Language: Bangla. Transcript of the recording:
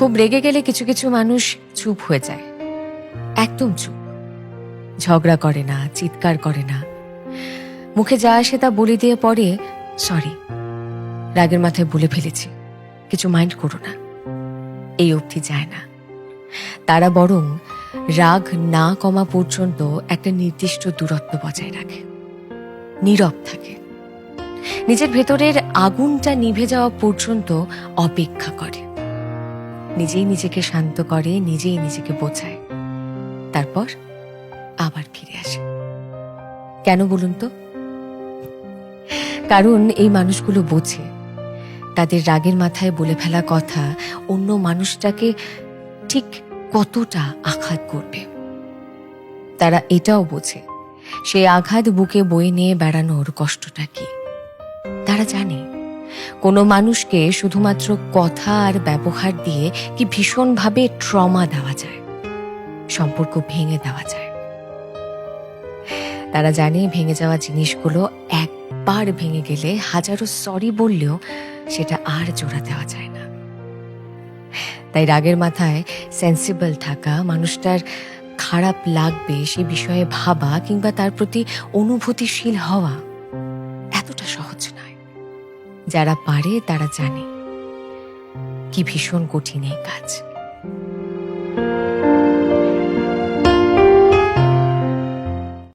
খুব রেগে গেলে কিছু কিছু মানুষ চুপ হয়ে যায়, একদম চুপ। ঝগড়া করে না, চিৎকার করে না, মুখে যা আসে তা বলে দিয়ে পরে সরি, রাগের মাথায় বলে ফেলেছি, কিছু মাইন্ড করো না, এই অবধি যায় না। তারা বরং রাগ না কমা পর্যন্ত একটা নির্দিষ্ট দূরত্ব বজায় রাখে, নীরব থাকে, নিজের ভেতরের আগুনটা নিভে যাওয়া পর্যন্ত অপেক্ষা করে, নিজেই নিজেকে শান্ত করে, নিজেই নিজেকে বোঝায়, তারপর আবার ফিরে আসে। কেন বলুন তো? কারণ এই মানুষগুলো বোঝে তাদের রাগের মাথায় বলে ফেলা কথা অন্য মানুষটাকে ঠিক কতটা আঘাত করবে। তারা এটাও বোঝে সেই আঘাত বুকে বয়ে নিয়ে বেড়ানোর কষ্টটা কি। তারা জানে কোনো মানুষকে শুধুমাত্র কথা আর ব্যবহার দিয়ে কি ভীষণভাবে ট্রমা দেওয়া যায়, সম্পর্ক ভেঙে দেওয়া যায়। তারা জানে ভেঙে যাওয়া জিনিসগুলো একবার ভেঙে গেলে হাজারো সরি বললেও সেটা আর জোড়া দেওয়া যায় না। তাই রাগের মাথায় সেন্সিবল থাকা, মানুষটার খারাপ লাগবে সে বিষয়ে ভাবা কিংবা তার প্রতি অনুভূতিশীল হওয়া এতটা সহজ নয়। যারা পারে তারা জানে কি ভীষণ কঠিন এই কাজ।